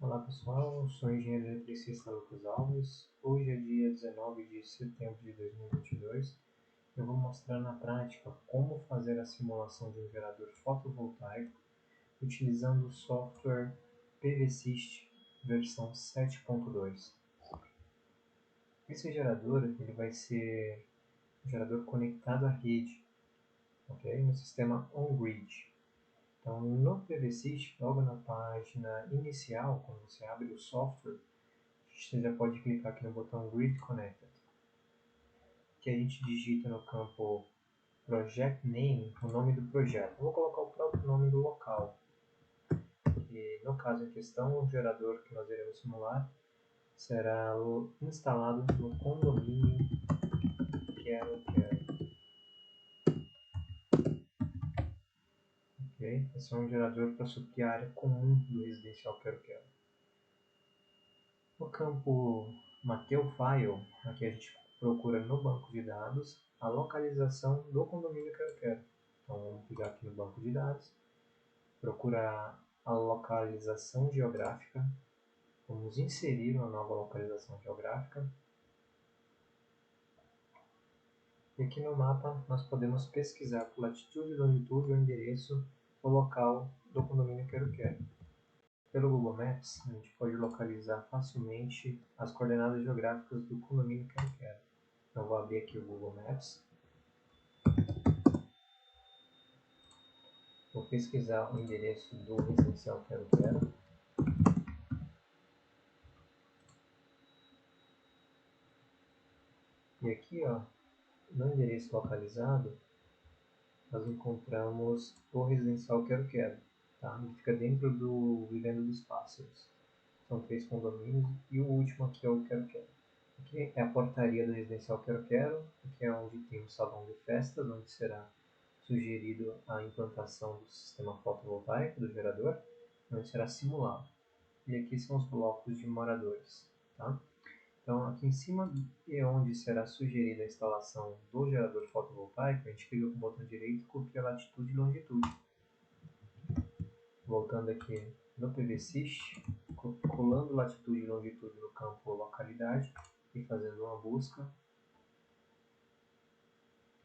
Olá pessoal, sou o engenheiro eletricista Lucas Alves. Hoje é dia 19 de setembro de 2022. Eu vou mostrar na prática como fazer a simulação de um gerador fotovoltaico utilizando o software PVSys versão 7.2. Esse gerador ele vai ser um gerador conectado à rede, ok? No sistema on-grid. Então, no PVSys, logo na página inicial, quando você abre o software, você já pode clicar aqui no botão Grid Connected, que a gente digita no campo Project Name o nome do projeto. Eu vou colocar o próprio nome do local, que no caso em questão, o gerador que nós iremos simular será instalado no condomínio Quero Quero. Okay? Esse é um gerador para suprir a área comum do residencial Quero Quero. No campo Mateu File, aqui a gente procura no banco de dados a localização do condomínio que eu quero. Então vamos clicar aqui no banco de dados, procurar a localização geográfica, vamos inserir uma nova localização geográfica. E aqui no mapa nós podemos pesquisar por latitude, longitude ou endereço o local do condomínio que eu quero. Pelo Google Maps, a gente pode localizar facilmente as coordenadas geográficas do condomínio que eu quero. Então, vou abrir aqui o Google Maps. Vou pesquisar o endereço do residencial que eu quero. E aqui, ó, no endereço localizado, nós encontramos o residencial que eu quero. Tá? Ele fica dentro do Vivenda dos Pássaros. São 3 condomínios e o último aqui é o Quero Quero. Aqui é a portaria do residencial Quero Quero, aqui é onde tem o salão de festas, onde será sugerido a implantação do sistema fotovoltaico do gerador, onde será simulado. E aqui são os blocos de moradores. Tá? Então, aqui em cima é onde será sugerida a instalação do gerador fotovoltaico, a gente clica com o botão direito e copia a latitude e longitude. Voltando aqui no PVSys, colando latitude e longitude no campo localidade e fazendo uma busca,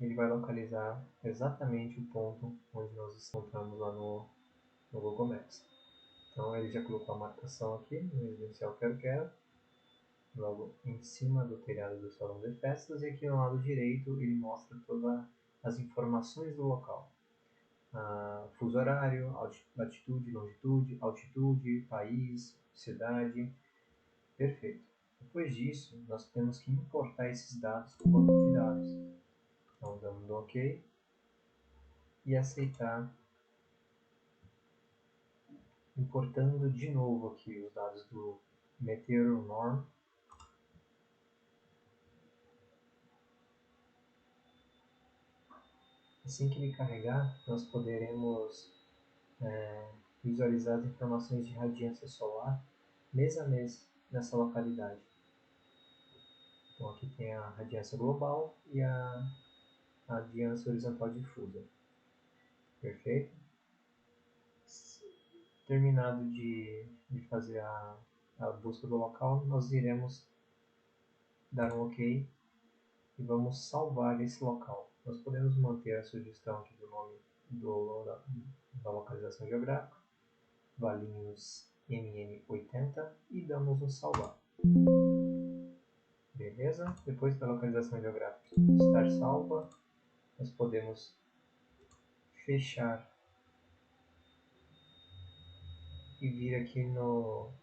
ele vai localizar exatamente o ponto onde nós encontramos lá no Google Maps. Então ele já colocou a marcação aqui no residencial Quero Quero, logo em cima do telhado do salão de festas, e aqui no lado direito ele mostra todas as informações do local. Fuso horário, latitude, longitude, altitude, país, cidade. Perfeito. Depois disso, nós temos que importar esses dados para o banco de dados. Então, damos no OK e aceitar, importando de novo aqui os dados do Meteor-Norm. Assim que ele carregar, nós poderemos visualizar as informações de radiância solar mês a mês nessa localidade. Então aqui tem a radiância global e a radiância horizontal difusa. Perfeito? Terminado de fazer a busca do local, nós iremos dar um OK e vamos salvar esse local. Nós podemos manter a sugestão aqui do nome da localização geográfica, Valinhos MM80, e damos um salvar. Beleza? Depois da localização geográfica estar salva, nós podemos fechar e vir aqui no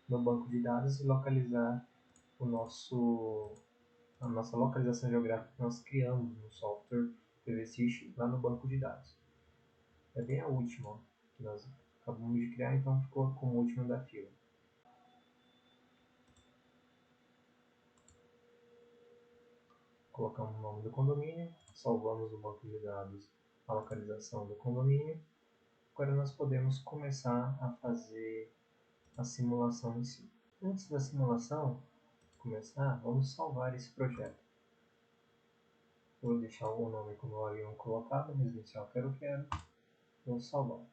banco de dados e localizar a nossa localização geográfica que nós criamos no software PVSys lá no banco de dados. É bem a última que nós acabamos de criar, então ficou como última da fila. Colocamos o nome do condomínio, salvamos no banco de dados a localização do condomínio. Agora nós podemos começar a fazer a simulação em si. Antes da simulação começar, vamos salvar esse projeto. Vou deixar o nome como eu havia colocado, residencial Quero Quero. Vou salvar.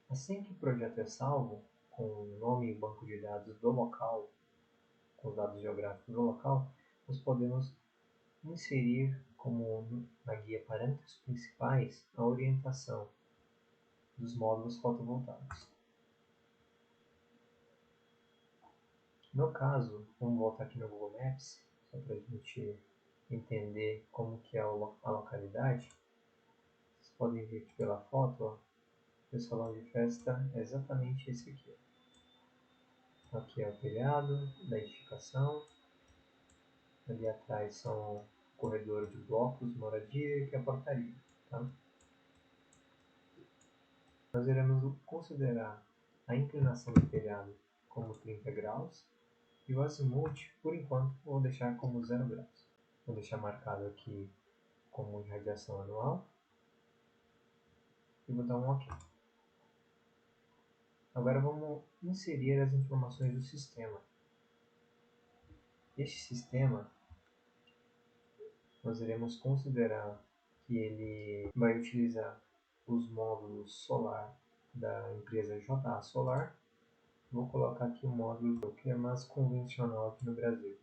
Assim que o projeto é salvo, com o nome e banco de dados do local, com os dados geográficos do local, nós podemos inserir como na guia parâmetros principais a orientação dos módulos fotovoltaicos. No caso, vamos voltar aqui no Google Maps, só para a gente entender como que é a localidade. Vocês podem ver aqui pela foto, ó, o salão de festa é exatamente esse aqui. Ó. Aqui é o telhado da edificação, ali atrás são o corredor de blocos, moradia e aqui a portaria. Tá? Nós iremos considerar a inclinação do telhado como 30 graus e o azimuth, por enquanto, vou deixar como 0 graus. Vou deixar marcado aqui como irradiação anual e vou dar um OK. Agora vamos inserir as informações do sistema. Este sistema, nós iremos considerar que ele vai utilizar os módulos solar da empresa JA Solar. Vou colocar aqui o módulo que é mais convencional aqui no Brasil,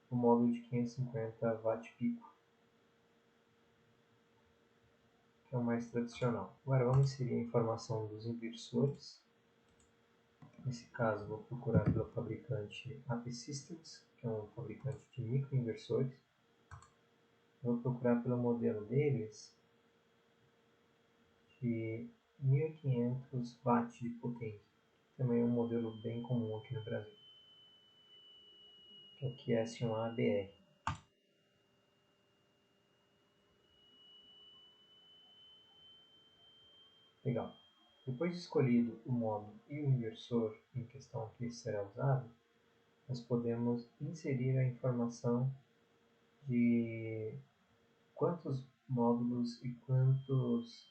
o módulo de 550 watt-pico, que é o mais tradicional. Agora vamos inserir a informação dos inversores. Nesse caso, vou procurar pelo fabricante AP Systems, que é um fabricante de microinversores. Vou procurar pelo modelo deles de 1500 watts de potência. Também é um modelo bem comum aqui no Brasil, que é o QS1A-BR. Legal. Depois de escolhido o módulo e o inversor em questão que será usado, nós podemos inserir a informação de quantos módulos e quantos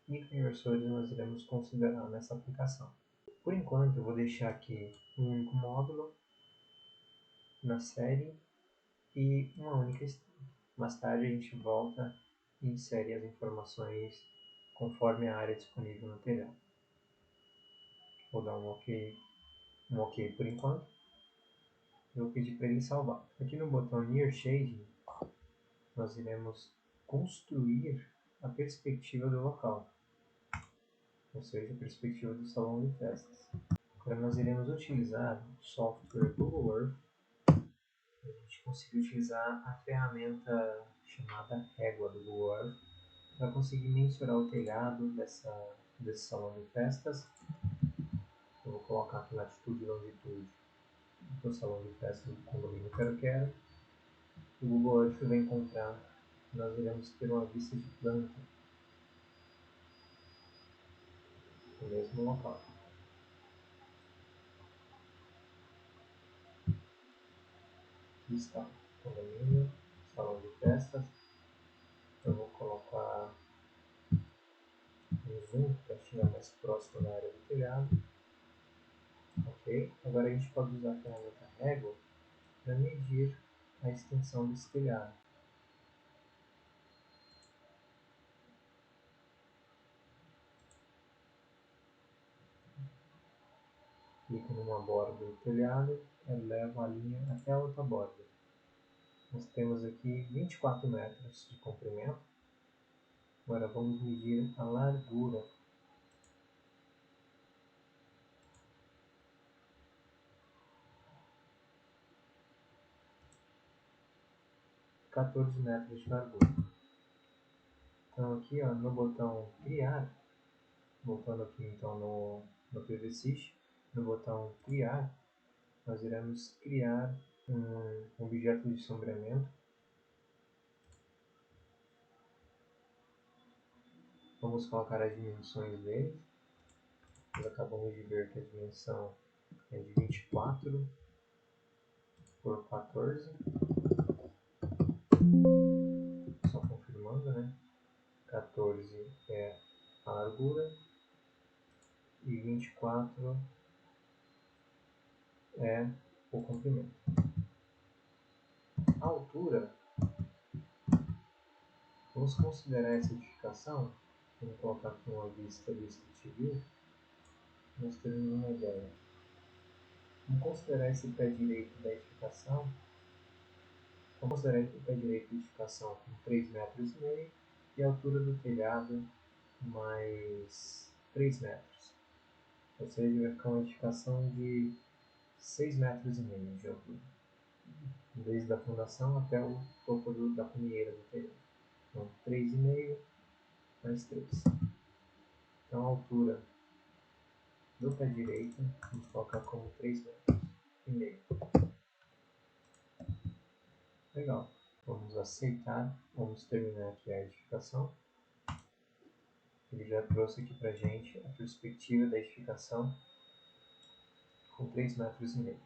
microinversores nós iremos considerar nessa aplicação. Por enquanto, eu vou deixar aqui um único módulo na série e uma única string. Mais tarde a gente volta e insere as informações conforme a área disponível no telhado. Vou dar um OK por enquanto. Eu vou pedir para ele salvar. Aqui no botão Near Shading, nós iremos construir a perspectiva do local, ou seja, a perspectiva do salão de festas. Agora nós iremos utilizar o software Google Earth. A gente conseguiu utilizar a ferramenta chamada Régua do Google Earth para conseguir mensurar o telhado desse salão de festas. Eu vou colocar aqui latitude e longitude do salão de festas do condomínio Quero-Quero. O Google Earth vai encontrar que nós iremos ter uma vista de planta no mesmo local. Aqui está o condomínio, salão de festas. Eu vou colocar um zoom para chegar mais próximo da área do telhado. Ok? Agora a gente pode usar a ferramenta Régua para medir a extensão desse telhado. Clico numa borda do telhado e levo a linha até a outra borda. Nós temos aqui 24 metros de comprimento. Agora vamos medir a largura. De 14 metros de largura. Então aqui ó, no botão criar, voltando aqui então no PVSys, no botão criar, nós iremos criar um objeto de sombreamento. Vamos colocar as dimensões dele. Nós acabamos de ver que a dimensão é de 24 por 14. Só confirmando, né? 14 é a largura e 24 é o comprimento. A altura, vamos considerar essa edificação. Vamos colocar aqui uma vista Street View. nós temos uma ideia. Vamos considerar esse pé direito da edificação. Vamos considerar esse pé direito da edificação com 3,5 metros e a altura do telhado mais 3 metros. Ou seja, vai ficar uma edificação de 6,5 metros de altura, desde a fundação até o topo da cunheira do telhado. Então, 3,5 mais 3. Então, a altura do pé direito, vamos colocar como 3,5 metros. Legal. Vamos aceitar. Vamos terminar aqui a edificação. Ele já trouxe aqui para a gente a perspectiva da edificação com 3,5 metros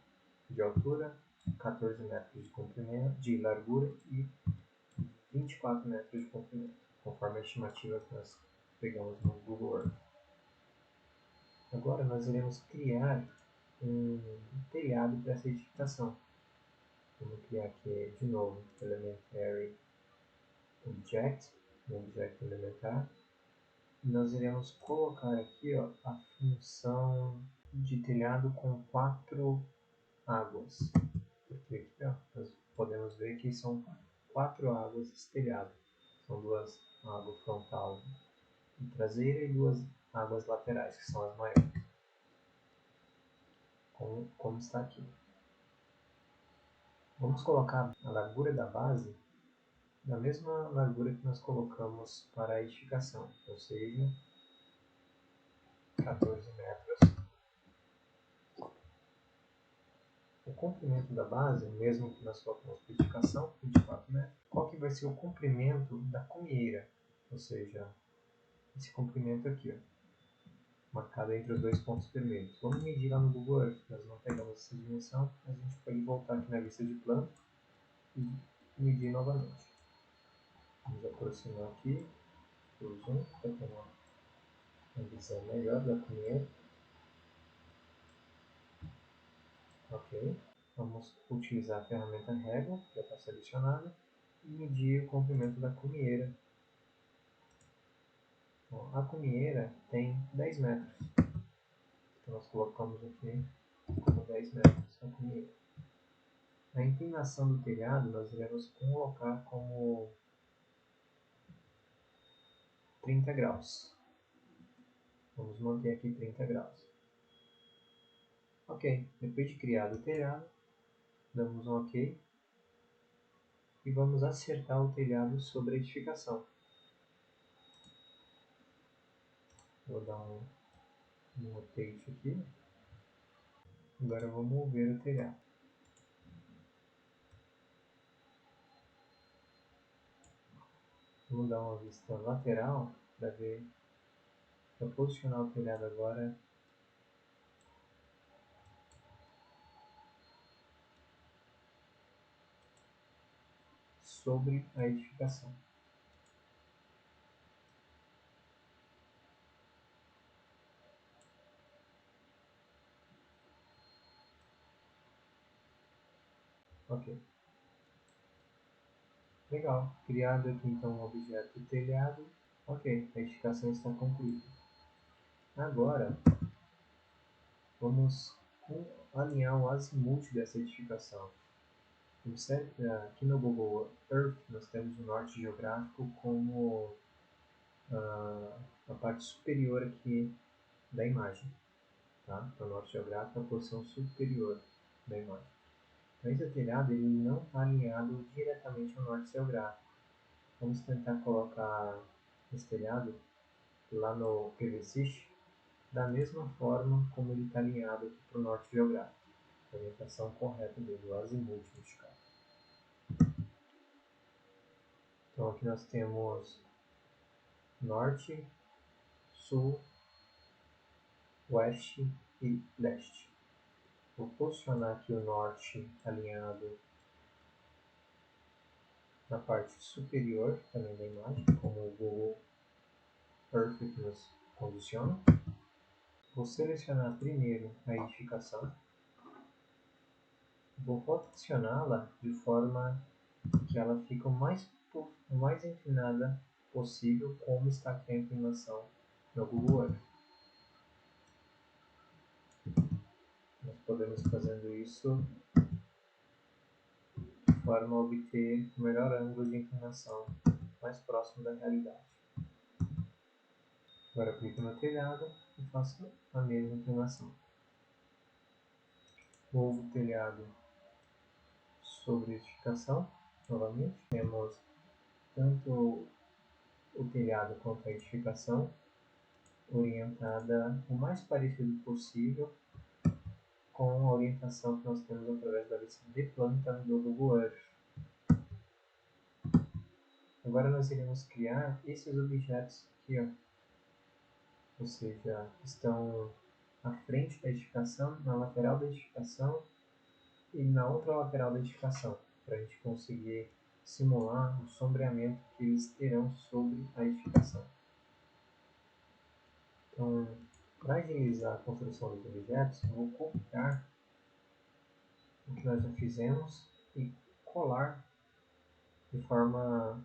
de altura, 14 metros de comprimento, de largura e 24 metros de comprimento, conforme a estimativa que nós pegamos no Google Earth. Agora nós iremos criar um telhado para essa edificação. Vamos criar aqui de novo Elementary Object, um objeto elementar. E nós iremos colocar aqui a função de telhado com 4 águas. Porque aqui nós podemos ver que são 4 águas esse telhado. São 2 águas frontal e traseira e 2 águas laterais, que são as maiores. Como está aqui. Vamos colocar a largura da base da mesma largura que nós colocamos para a edificação, ou seja, 14 metros. O comprimento da base, mesmo que nós colocamos para a edificação, 24 metros. Qual que vai ser o comprimento da cunheira? Ou seja, esse comprimento aqui, marcado entre os 2 pontos vermelhos. Vamos medir lá no Google Earth, nós não pegamos essa dimensão, a gente pode voltar aqui na vista de plano e medir novamente. Vamos aproximar aqui o zoom para ter uma visão melhor da cunheira. Ok. Vamos utilizar a ferramenta régua, que já está selecionada, e medir o comprimento da cunheira. Bom, a cunheira tem 10 metros. Então nós colocamos aqui como 10 metros a cunheira. A inclinação do telhado nós iremos colocar como 30 graus. Vamos manter aqui 30 graus. Ok, depois de criado o telhado, damos um ok e vamos acertar o telhado sobre a edificação. Vou dar um rotate aqui. Agora vou mover o telhado. Vamos dar uma vista lateral para ver, para posicionar o telhado agora sobre a edificação. Ok. Legal. Criado aqui então o objeto telhado. Ok, a edificação está concluída. Agora, vamos alinhar o azimuth dessa edificação. Observe que aqui no Google Earth nós temos o norte geográfico como a parte superior aqui da imagem. Tá? Então, o norte geográfico é a posição superior da imagem. Então, esse telhado ele não está alinhado diretamente ao norte geográfico. Vamos tentar colocar esse telhado lá no PVSys da mesma forma como ele está alinhado para o norte geográfico. A orientação correta dele, o azimuth neste caso. Então aqui nós temos norte, sul, oeste e leste. Vou posicionar aqui o norte alinhado na parte superior também da imagem, como o Google Earth nos condiciona. Vou selecionar primeiro a edificação. Vou rotacioná-la de forma que ela fique o mais inclinada possível, como está aqui a inclinação no Google Earth. podemos fazendo isso de forma a obter o melhor ângulo de inclinação mais próximo da realidade. Agora clico no telhado e faço a mesma inclinação. Movo o telhado sobre a edificação. Novamente, temos tanto o telhado quanto a edificação orientada o mais parecido possível com a orientação que nós temos através da lista de planta do Google Earth. Agora nós iremos criar esses objetos aqui, ó. Ou seja, estão à frente da edificação, na lateral da edificação e na outra lateral da edificação, para a gente conseguir simular o sombreamento que eles terão sobre a edificação. Então, para agilizar a construção dos objetos, eu vou copiar o que nós já fizemos e colar de forma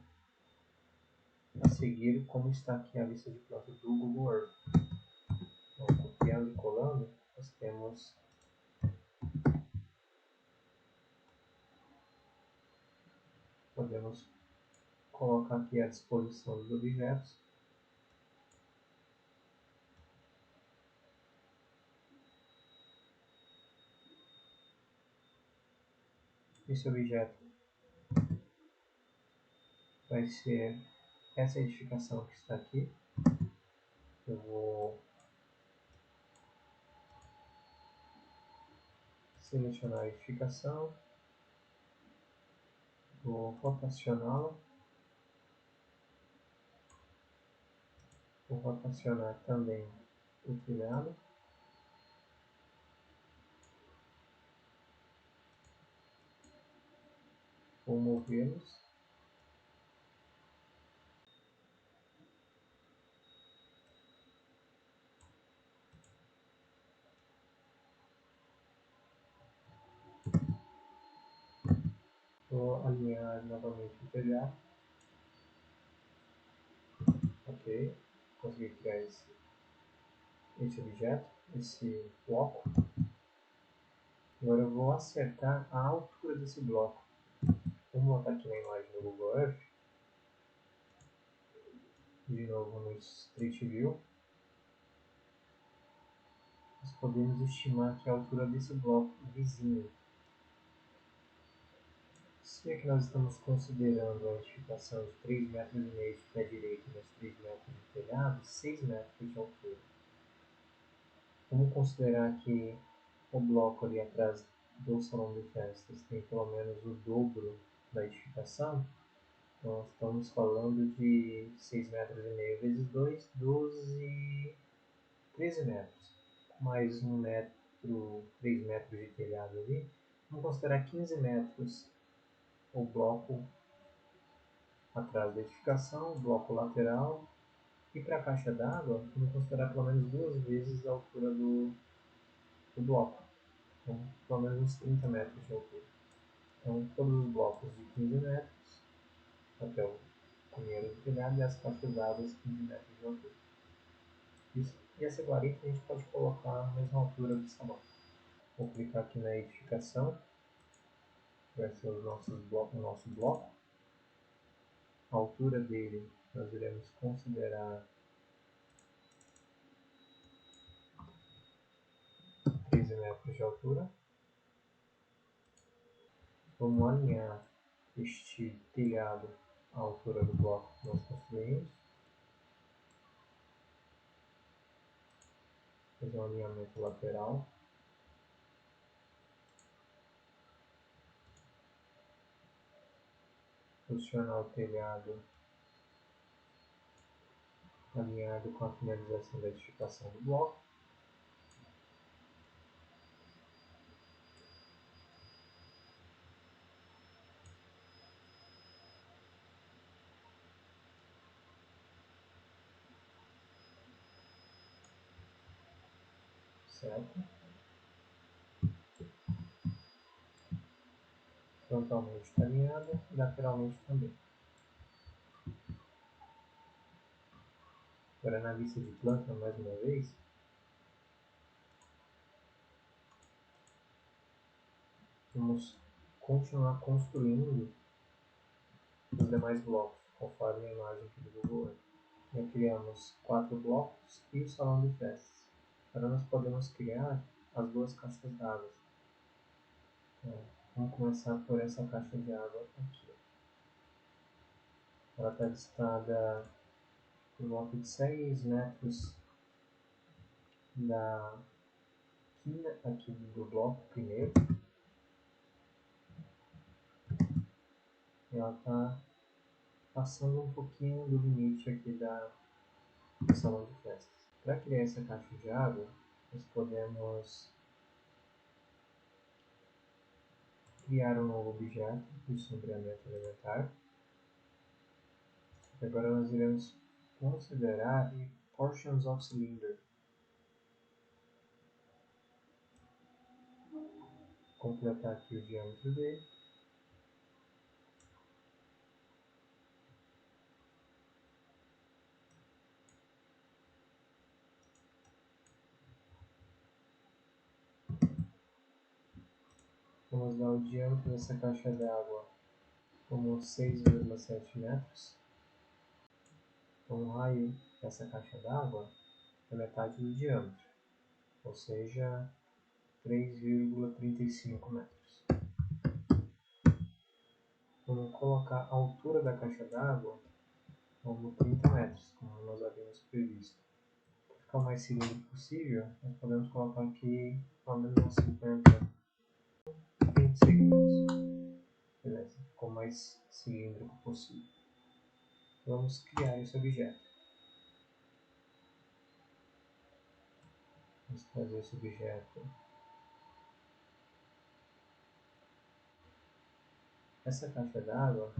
a seguir como está aqui a lista de plantas do Google Earth. Então, copiando e colando, nós podemos colocar aqui à disposição dos objetos. Esse objeto vai ser essa edificação que está aqui. Eu vou selecionar a edificação, vou rotacioná-la, vou rotacionar também o telhado, vou movê-los, vou alinhar novamente o telhado. Ok, consegui criar esse objeto, esse bloco. Agora eu vou acertar a altura desse bloco. Vamos botar aqui na imagem do Google Earth, de novo no Street View. Nós podemos estimar aqui a altura desse bloco vizinho. Se aqui nós estamos considerando a edificação de 3,5 metros de pé direito mais 3 metros de telhado, 6 metros de altura. Vamos considerar que o bloco ali atrás do salão de festas tem pelo menos o dobro da edificação. Nós estamos falando de 6,5 metros vezes 2, 12, 13 metros. Mais 1 metro, 3 metros de telhado ali. Vamos considerar 15 metros o bloco atrás da edificação, o bloco lateral. E para a caixa d'água, vamos considerar pelo menos 2 vezes a altura do bloco. Então, pelo menos uns 30 metros de altura. Então, todos os blocos de 15 metros até o primeiro do telhado e as caixas d'água de 15 metros de altura. Isso. E essa guarita a gente pode colocar na mesma altura do salão. Vou clicar aqui na edificação, vai ser o nosso bloco. A altura dele nós iremos considerar 13 metros de altura. Vamos alinhar este telhado à altura do bloco que nós construímos. Fazer um alinhamento lateral. Posicionar o telhado alinhado com a finalização da edificação do bloco. Certo? Frontalmente está alinhada e lateralmente também. Agora na lista de planta mais uma vez, Vamos continuar construindo os demais blocos, conforme a imagem aqui do Google Earth. Já criamos 4 blocos e o salão de festas. Agora nós podemos criar as 2 caixas d'água. Então, vamos começar por essa caixa de água aqui. Ela está listada por volta de 6 metros da quina aqui do bloco primeiro. E ela está passando um pouquinho do limite aqui do salão de festas. Para criar essa caixa de água, nós podemos criar um novo objeto de sombreamento elementar. Agora nós iremos considerar portions of cylinder. Completar aqui o diâmetro dele. Vamos dar o diâmetro dessa caixa d'água como 6,7 metros. Então o raio dessa caixa d'água é metade do diâmetro, ou seja, 3,35 metros. Vamos colocar a altura da caixa d'água como 30 metros, como nós havíamos previsto. Para ficar o mais cilíndrico possível, nós podemos colocar aqui ao menos 20 segundos. Beleza, ficou o mais cilíndrico possível. Vamos criar esse objeto. Vamos trazer esse objeto. Essa caixa d'água,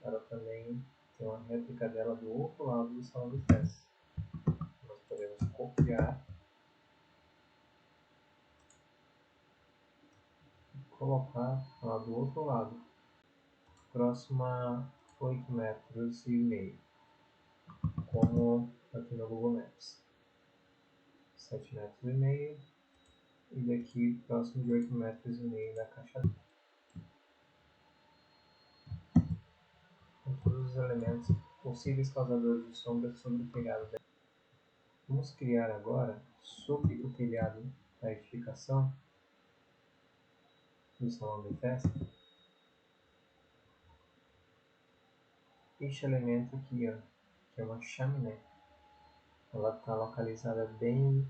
ela também tem uma réplica dela do outro lado do salão de festas. Nós podemos copiar e colocar lá do outro lado, próximo a 8 metros e meio, como aqui no Google Maps. 7 metros e meio e daqui próximo de 8 metros e meio da caixa d'água. Com todos os elementos possíveis causadores de sombra sobre o telhado. Vamos criar agora, sobre o telhado da edificação do salão de festa, este elemento aqui, ó, que é uma chaminé. Ela está localizada bem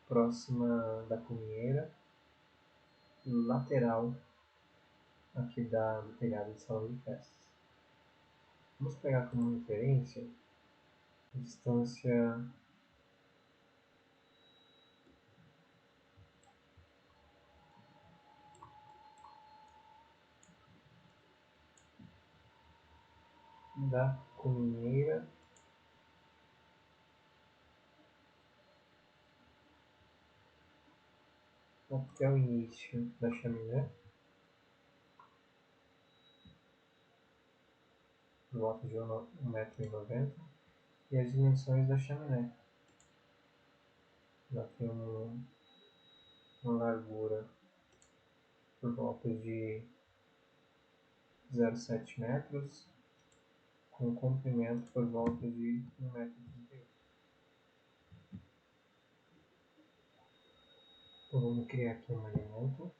próxima da cuminheira, lateral aqui do telhado do salão de festas. Vamos pegar como referência a distância da cuminheira até o início da chaminé, por volta de 1,90 m, e as dimensões da chaminé. Ela tem uma largura por volta de 0,7 metros, com comprimento por volta de 1,38 m. Então vamos criar aqui um elemento.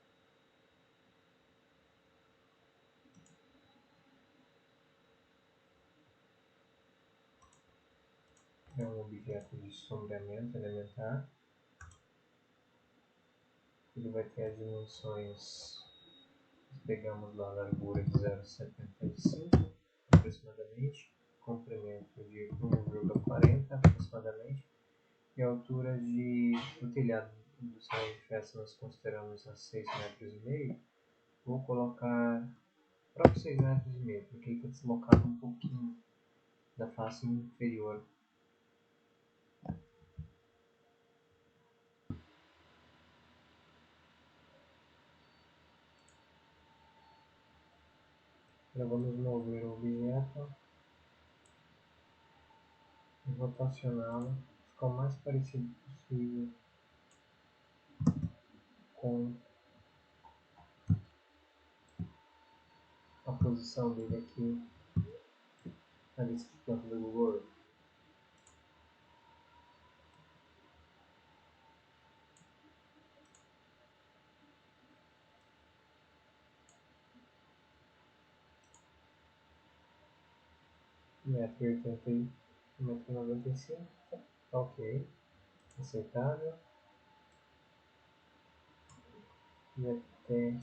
É um objeto de sombreamento elementar. Ele vai ter as dimensões, pegamos lá a largura de 0,75 aproximadamente, comprimento de 1,40 aproximadamente, e a altura do telhado do salão de festa nós consideramos a 6,5 metros. Vou colocar próprios 6,5 metros, porque ele está deslocado um pouquinho da face inferior. Agora vamos mover o objeto e rotacioná-lo, ficar o mais parecido possível com posição dele aqui na lista de plantas do Google. Metro e 95, ok, aceitável. E até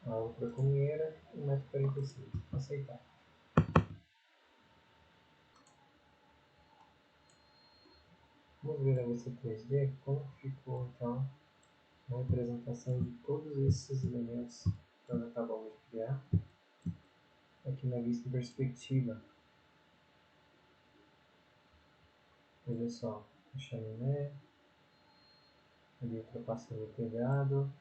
a outra comieira, 1,45 m, aceitável. Vamos ver a vista 3D, como ficou então a representação de todos esses elementos que nós acabamos de criar aqui na vista perspectiva. Olha só, a chaminé, ali ultrapassando o telhado,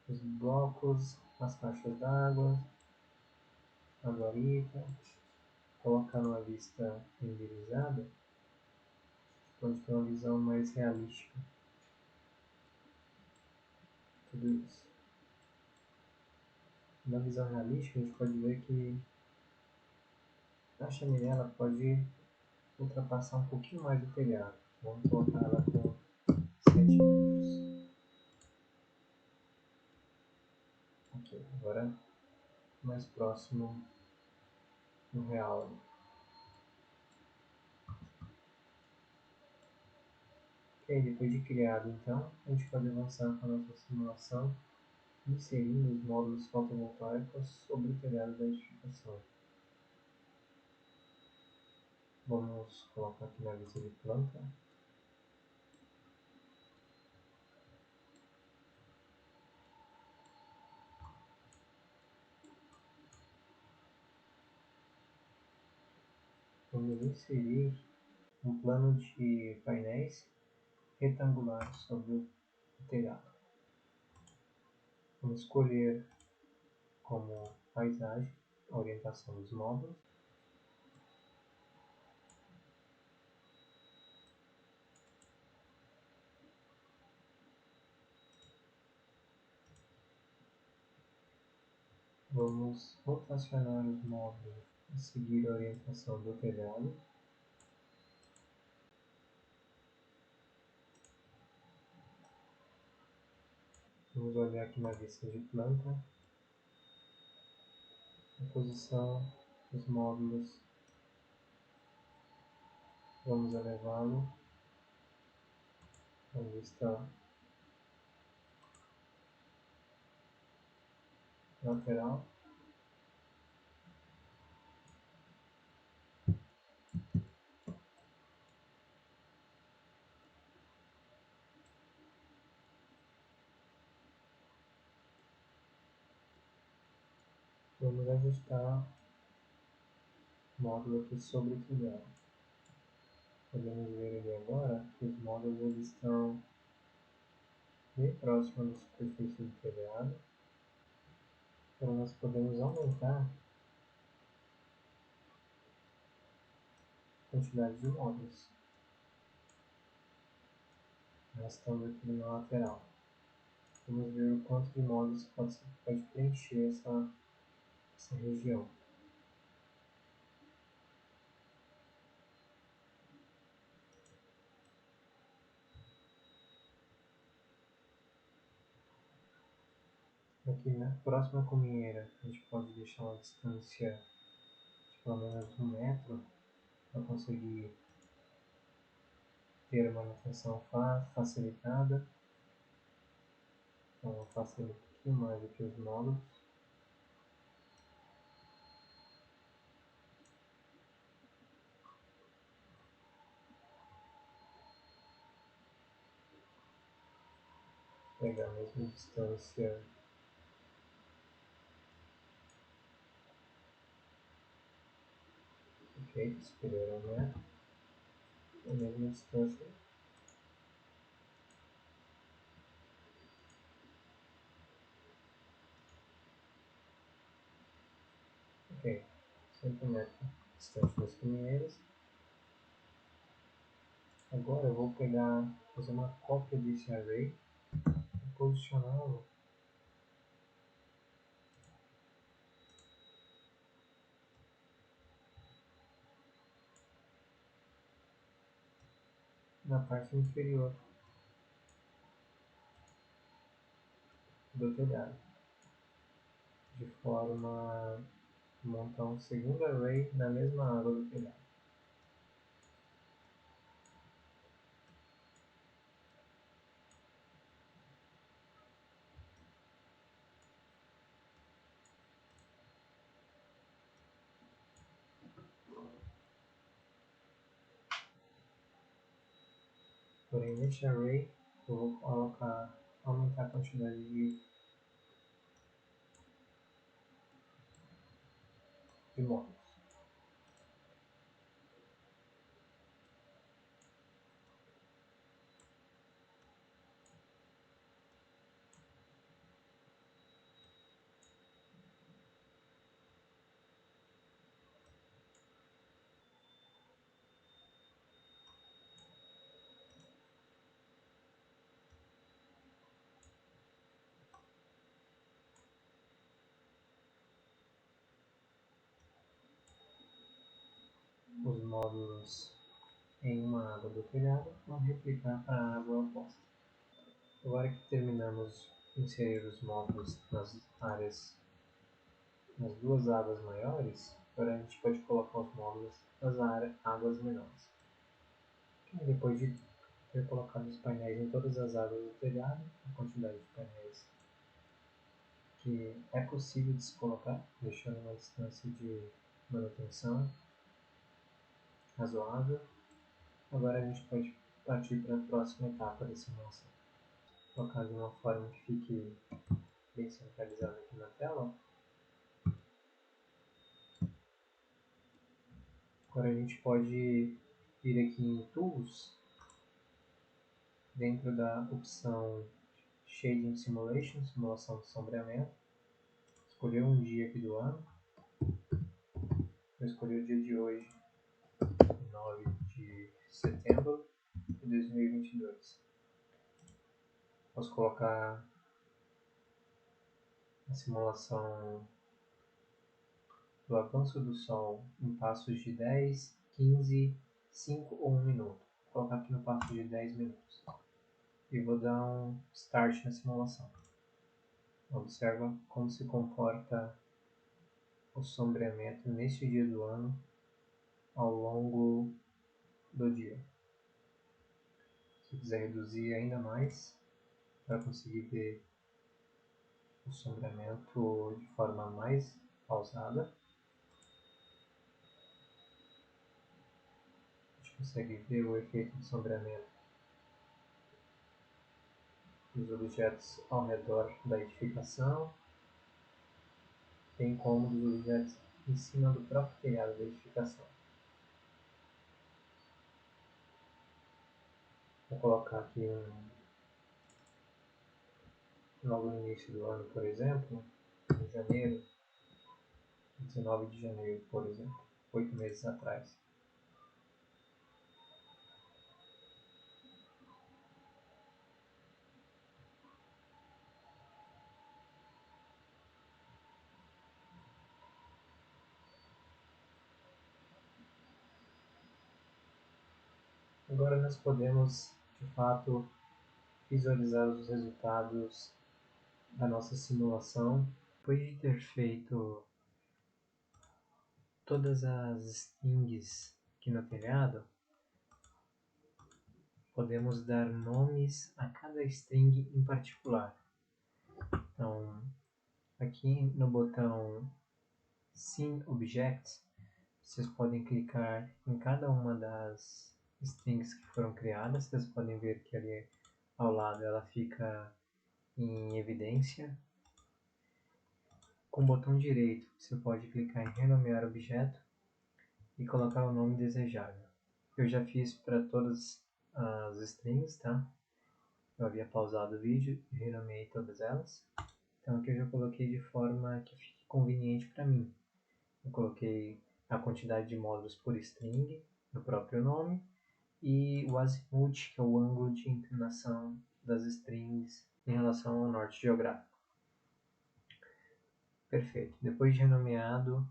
os blocos, as caixas d'água, a guarita. Colocar uma vista renderizada, pode ter uma visão mais realística. Tudo isso. Na visão realística, a gente pode ver que a chaminé ela pode ultrapassar um pouquinho mais do telhado. Vamos colocar ela com 7 metros. Ok, agora mais próximo do real. Ok, depois de criado então, a gente pode avançar com a nossa simulação, inserindo os módulos fotovoltaicos sobre o telhado da edificação. Vamos colocar aqui na lista de planta. Vamos inserir um plano de painéis retangulares sobre o telhado. Vamos escolher como paisagem a orientação dos módulos. Vamos rotacionar os módulos e seguir a orientação do telhado. Vamos olhar aqui na vista de planta a posição dos módulos. Vamos elevá-lo à vista lateral. Vamos ajustar o módulo aqui sobre o telhado. Podemos ver ali agora que os módulos eles estão bem próximos da superfície do telhado. Então nós podemos aumentar a quantidade de módulos. Nós estamos aqui na lateral. Vamos ver o quanto de módulos pode preencher essa região. Aqui na próxima comieira, a gente pode deixar uma distância de pelo menos 1 m para conseguir ter a manutenção facilitada. Então, facilita um pouquinho mais aqui os módulos. Pegar a mesma distância. Ok, superior a 1 m. A mesma distância. Ok, 5 metros distante das comieras. Agora eu vou fazer uma cópia desse array e posicioná-lo na parte inferior do telhado, de forma a montar um segundo array na mesma água do telhado. Porém, neste array eu vou aumentar a quantidade de módulos. Os módulos em uma água do telhado vão replicar para a água oposta. Agora que terminamos de inserir os módulos nas duas águas maiores, agora a gente pode colocar os módulos nas águas menores. E depois de ter colocado os painéis em todas as águas do telhado, a quantidade de painéis que é possível de se colocar, deixando uma distância de manutenção razoável. Agora a gente pode partir para a próxima etapa da simulação. Colocar de uma forma que fique bem centralizada aqui na tela. Agora a gente pode ir aqui em Tools, dentro da opção Shading Simulation, simulação de sombreamento, escolher um dia aqui do ano. Vou escolher o dia de hoje, 9 de setembro de 2022. Posso colocar a simulação do avanço do Sol em passos de 10, 15, 5 ou 1 minuto. Vou colocar aqui no passo de 10 minutos. E vou dar um Start na simulação. Observa como se comporta o sombreamento neste dia do ano ao longo do dia. Se quiser reduzir ainda mais, para conseguir ver o sombreamento de forma mais pausada, a gente consegue ver o efeito de sombreamento dos objetos ao redor da edificação, bem como dos objetos em cima do próprio telhado da edificação. Vou colocar aqui logo no início do ano, por exemplo, em janeiro, 19 de janeiro, por exemplo, 8 meses atrás. Agora nós podemos, de fato, visualizar os resultados da nossa simulação. Depois de ter feito todas as strings aqui no telhado, podemos dar nomes a cada string em particular. Então, aqui no botão Scene Objects, vocês podem clicar em cada uma das strings que foram criadas. Vocês podem ver que ali ao lado ela fica em evidência. Com o botão direito, você pode clicar em Renomear Objeto e colocar o nome desejável. Eu já fiz para todas as strings, tá? Eu havia pausado o vídeo e renomeei todas elas. Então aqui eu já coloquei de forma que fique conveniente para mim. Eu coloquei a quantidade de módulos por string, no próprio nome, e o azimuth, que é o ângulo de inclinação das strings em relação ao norte geográfico. Perfeito. Depois de renomeado,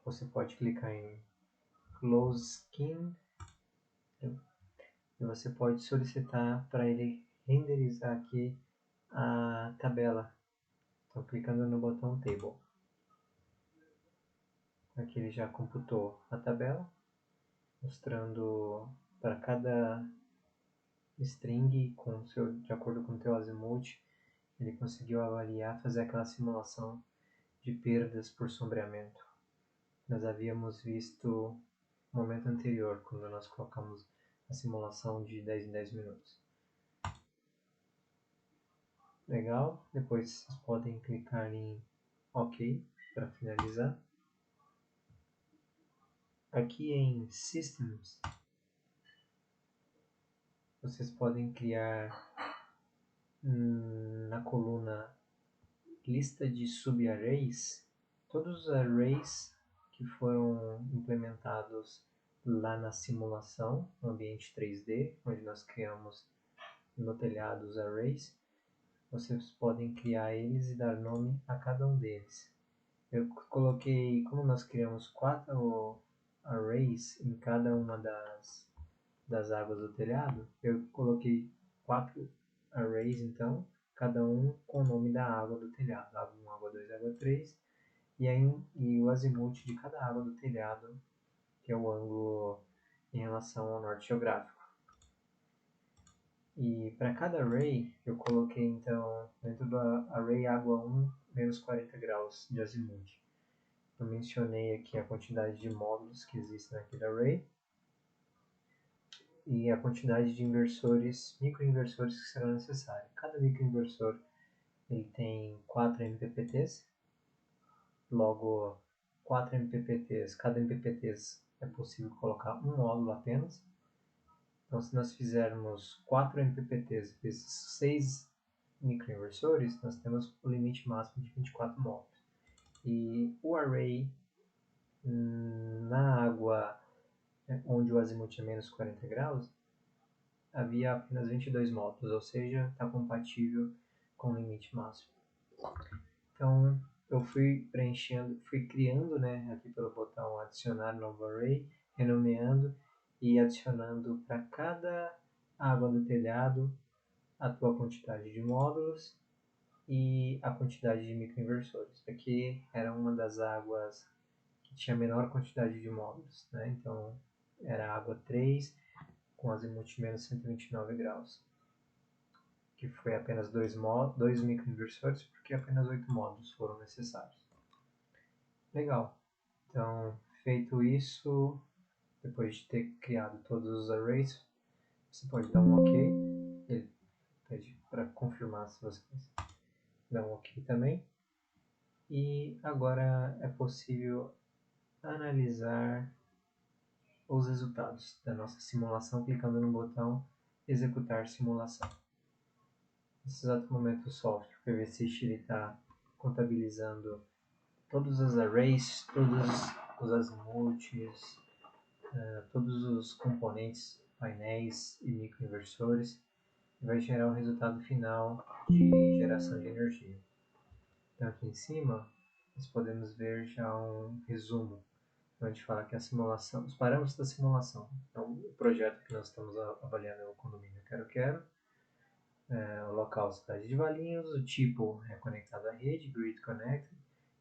você pode clicar em Close Skin e você pode solicitar para ele renderizar aqui a tabela. Então, clicando no botão Table. Aqui ele já computou a tabela, mostrando para cada string de acordo com o teu azimuth, ele conseguiu avaliar, fazer aquela simulação de perdas por sombreamento. Nós havíamos visto no momento anterior, quando nós colocamos a simulação de 10 em 10 minutos. Legal, depois vocês podem clicar em OK para finalizar. Aqui em Systems, vocês podem criar na coluna lista de subarrays, todos os arrays que foram implementados lá na simulação, no ambiente 3D, onde nós criamos no telhado os arrays. Vocês podem criar eles e dar nome a cada um deles. Eu coloquei, como nós criamos 4 arrays em cada uma das águas do telhado, eu coloquei 4 arrays, então, cada um com o nome da água do telhado. Água 1, água 2, água 3. E o azimuth de cada água do telhado, que é o ângulo em relação ao norte geográfico. E para cada array, eu coloquei, então, dentro do array água 1, menos 40 graus de azimuth. Eu mencionei aqui a quantidade de módulos que existem naquele array e a quantidade de inversores, microinversores que serão necessários. Cada microinversor ele tem 4 MPPTs, logo 4 MPPTs, cada MPPTs é possível colocar um módulo apenas. Então, se nós fizermos 4 MPPTs vezes 6 microinversores, nós temos o limite máximo de 24 módulos. E o array na água onde o azimuth é menos 40 graus, havia apenas 22 módulos, ou seja, está compatível com o limite máximo. Então, eu fui preenchendo, fui criando, né, aqui pelo botão adicionar novo array, renomeando e adicionando para cada água do telhado a tua quantidade de módulos e a quantidade de microinversores. Aqui era uma das águas que tinha a menor quantidade de módulos, né? Então era a água 3 com azimuth menos 129 graus, que foi apenas 2 microinversores, porque apenas 8 módulos foram necessários. Legal. Então, feito isso, depois de ter criado todos os arrays, você pode dar um OK. Ele pede para confirmar se você dá um OK também. E agora é possível analisar os resultados da nossa simulação clicando no botão executar simulação. Nesse exato momento o software PVSys está contabilizando todos os arrays, todos os azimuths, todos os componentes, painéis e microinversores, e vai gerar o resultado final de geração de energia. Então aqui em cima nós podemos ver já um resumo, onde fala que a simulação, os parâmetros da simulação. Então o projeto que nós estamos avaliando é o condomínio Quero Quero, o local cidade de Valinhos, o tipo é conectado à rede, Grid Connected.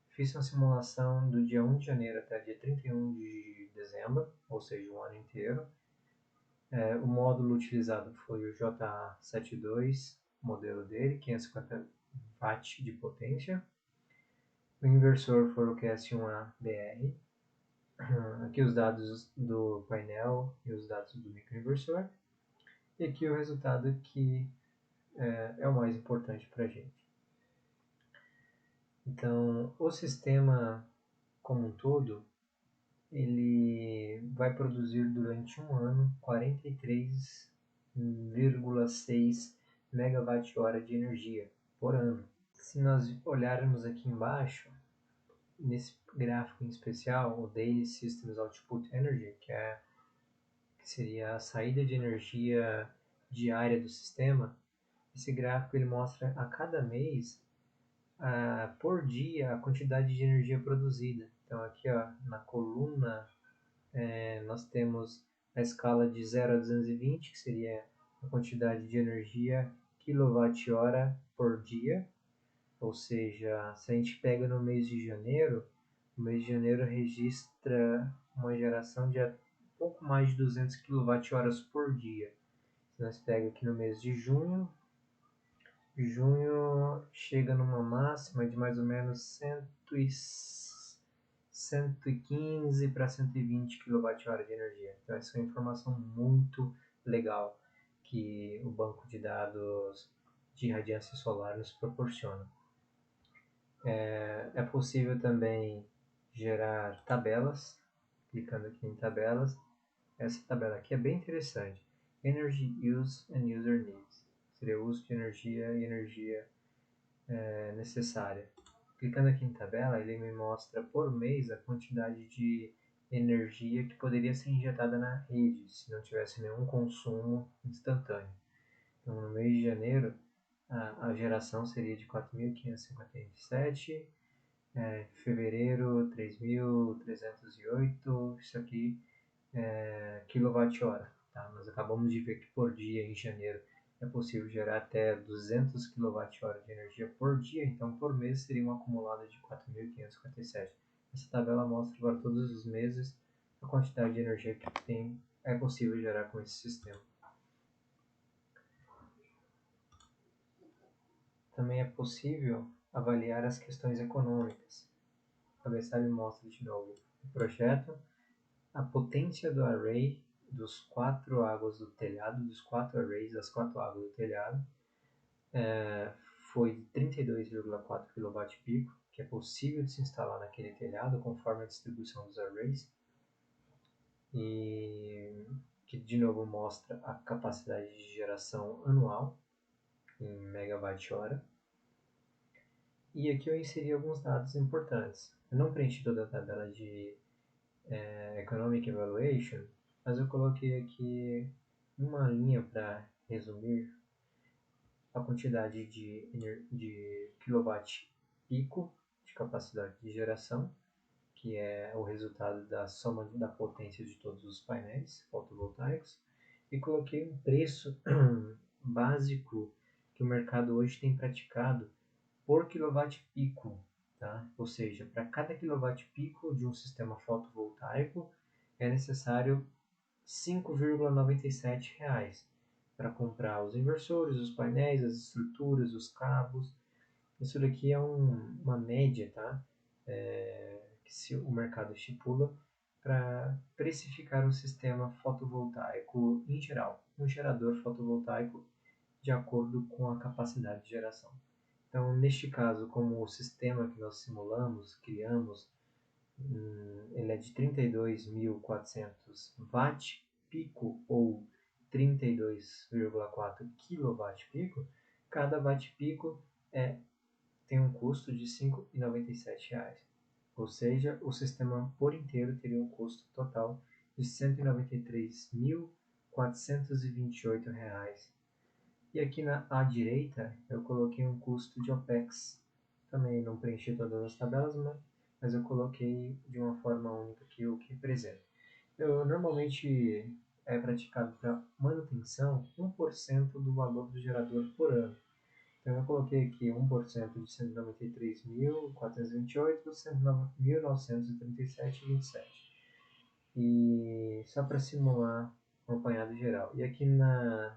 Fiz uma simulação do dia 1 de janeiro até dia 31 de dezembro, ou seja, um ano inteiro. O módulo utilizado foi o JA72, modelo dele, 550 Watt de potência. O inversor foi o QS1A-BR. Aqui os dados do painel e os dados do microinversor. E aqui o resultado que é o mais importante para a gente. Então, o sistema como um todo, ele vai produzir durante um ano 43,6 megawatt-hora de energia por ano. Se nós olharmos aqui embaixo, nesse gráfico em especial, o Daily Systems Output Energy, que que seria a saída de energia diária do sistema. Esse gráfico ele mostra a cada mês, por dia, a quantidade de energia produzida. Então aqui ó, na coluna nós temos a escala de 0 a 220, que seria a quantidade de energia quilowatt-hora por dia. Ou seja, se a gente pega no mês de janeiro, o mês de janeiro registra uma geração de pouco mais de 200 kWh por dia. Se nós pega aqui no mês de junho, chega numa máxima de mais ou menos 115 para 120 kWh de energia. Então essa é uma informação muito legal que o banco de dados de radiância solar nos proporciona. É possível também gerar tabelas, clicando aqui em tabelas. Essa tabela aqui é bem interessante. Energy Use and User Needs. Seria o uso de energia e energia necessária. Clicando aqui em tabela, ele me mostra por mês a quantidade de energia que poderia ser injetada na rede, se não tivesse nenhum consumo instantâneo. Então, no mês de janeiro, a geração seria de 4.557, fevereiro 3.308, isso aqui é quilowatt-hora. Tá? Nós acabamos de ver que por dia em janeiro é possível gerar até 200 kWh de energia por dia, então por mês seria um acumulado de 4.557. Essa tabela mostra para todos os meses a quantidade de energia que é possível gerar com esse sistema. Também é possível avaliar as questões econômicas. O cabeçalho mostra de novo o projeto, a potência do array dos 4 águas do telhado, dos 4 arrays das 4 águas do telhado, foi de 32,4 kW-pico, que é possível de se instalar naquele telhado conforme a distribuição dos arrays, e que de novo mostra a capacidade de geração anual em megawatt-hora. E aqui eu inseri alguns dados importantes. Eu não preenchi toda a tabela de Economic Evaluation, mas eu coloquei aqui uma linha para resumir a quantidade de quilowatt-pico de capacidade de geração, que é o resultado da soma da potência de todos os painéis fotovoltaicos, e coloquei um preço básico que o mercado hoje tem praticado por quilowatt-pico, tá? Ou seja, para cada quilowatt-pico de um sistema fotovoltaico é necessário R$ 5,97 para comprar os inversores, os painéis, as estruturas, os cabos. Isso daqui é uma média, tá? Que o mercado estipula para precificar um sistema fotovoltaico em geral, um gerador fotovoltaico de acordo com a capacidade de geração. Então, neste caso, como o sistema que nós simulamos, criamos, ele é de 32.400 watt-pico ou 32,4 kW-pico, cada watt-pico tem um custo de R$ 5,97. Ou seja, o sistema por inteiro teria um custo total de R$ 193.428. E aqui à direita eu coloquei um custo de OPEX. Também não preenchi todas as tabelas, mas eu coloquei de uma forma única aqui o que representa. Normalmente é praticado para manutenção 1% do valor do gerador por ano. Então eu coloquei aqui 1% de 193.428, 1.937,27. E só para simular um apanhado geral. E aqui na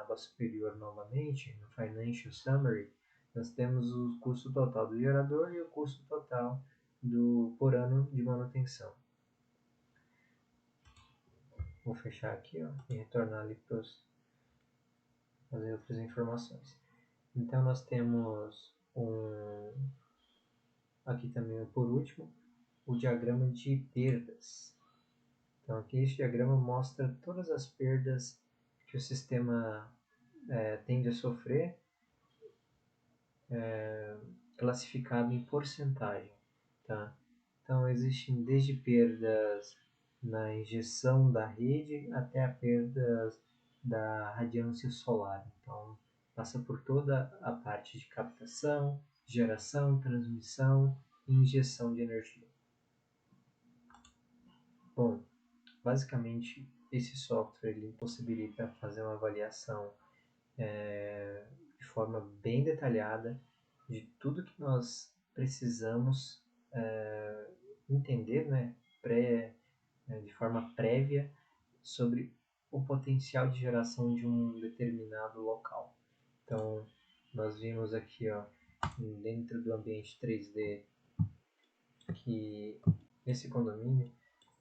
aba superior novamente, no Financial Summary, nós temos o custo total do gerador e o custo total por ano de manutenção. Vou fechar aqui e retornar ali para as outras informações. Então nós temos aqui também por último o diagrama de perdas. Então aqui este diagrama mostra todas as perdas que o sistema tende a sofrer, classificado em porcentagem. Tá? Então existem desde perdas na injeção da rede até a perda da radiância solar. Então, passa por toda a parte de captação, geração, transmissão e injeção de energia. Bom, basicamente, esse software ele possibilita fazer uma avaliação de forma bem detalhada de tudo que nós precisamos entender, né, de forma prévia sobre o potencial de geração de um determinado local. Então, nós vimos aqui, ó, dentro do ambiente 3D, que nesse condomínio,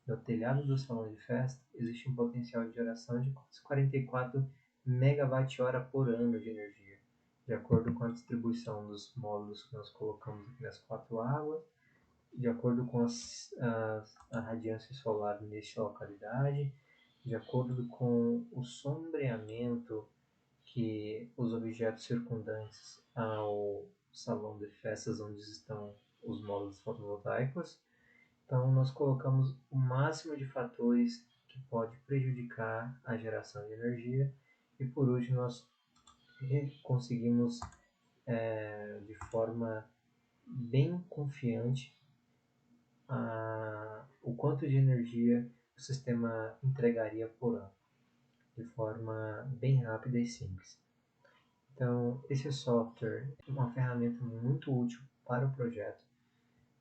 no telhado do salão de festa, existe um potencial de geração de 44 megawatt-hora por ano de energia, de acordo com a distribuição dos módulos que nós colocamos aqui nas 4 águas, de acordo com a radiância solar nesta localidade, de acordo com o sombreamento que os objetos circundantes ao salão de festas onde estão os módulos fotovoltaicos. Então, nós colocamos o máximo de fatores que pode prejudicar a geração de energia e, por último, nós conseguimos, de forma bem confiante, o quanto de energia o sistema entregaria por ano, de forma bem rápida e simples. Então, esse software é uma ferramenta muito útil para o projeto,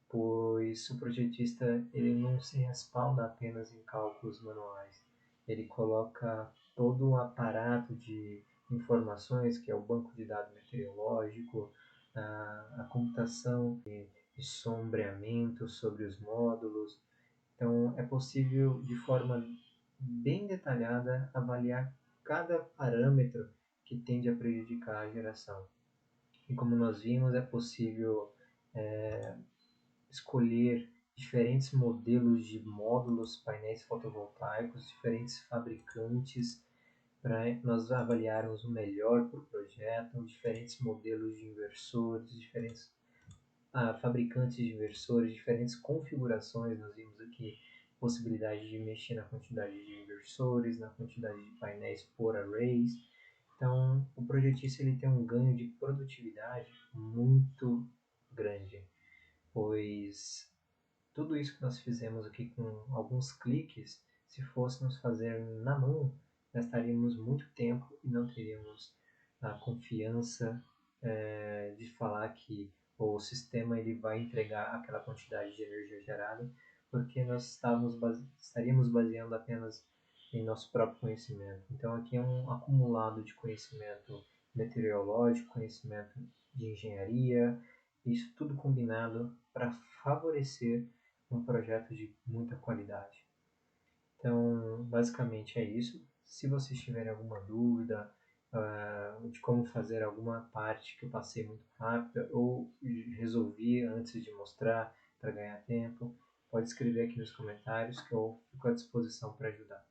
pois o projetista ele não se respalda apenas em cálculos manuais. Ele coloca todo o aparato de informações, que é o banco de dados meteorológico, a computação de sombreamento sobre os módulos. Então, é possível, de forma bem detalhada, avaliar cada parâmetro que tende a prejudicar a geração. E como nós vimos, é possível escolher diferentes modelos de módulos, painéis fotovoltaicos, diferentes fabricantes, para nós avaliarmos o melhor para o projeto, diferentes modelos de inversores, diferentes fabricantes de inversores, diferentes configurações. Nós vimos aqui possibilidade de mexer na quantidade de inversores, na quantidade de painéis por arrays. Então, o projetista ele tem um ganho de produtividade muito grande, pois tudo isso que nós fizemos aqui com alguns cliques, se fôssemos fazer na mão, gastaríamos muito tempo e não teríamos a confiança de falar que o sistema ele vai entregar aquela quantidade de energia gerada, porque nós estaríamos baseando apenas em nosso próprio conhecimento. Então aqui é um acumulado de conhecimento meteorológico, conhecimento de engenharia, isso tudo combinado para favorecer um projeto de muita qualidade. Então, basicamente é isso. Se vocês tiverem alguma dúvida de como fazer alguma parte que eu passei muito rápida ou resolvi antes de mostrar para ganhar tempo, pode escrever aqui nos comentários que eu fico à disposição para ajudar.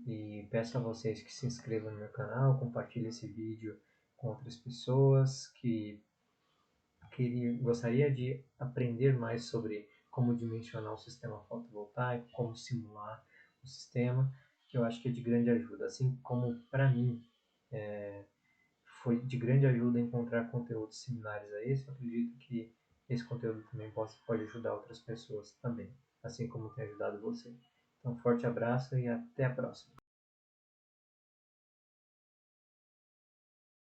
E peço a vocês que se inscrevam no meu canal, compartilhem esse vídeo com outras pessoas que gostaria de aprender mais sobre como dimensionar o sistema fotovoltaico, como simular o sistema, que eu acho que é de grande ajuda. Assim como para mim foi de grande ajuda encontrar conteúdos similares a esse, eu acredito que esse conteúdo também pode ajudar outras pessoas também, assim como tem ajudado você. Então, forte abraço e até a próxima.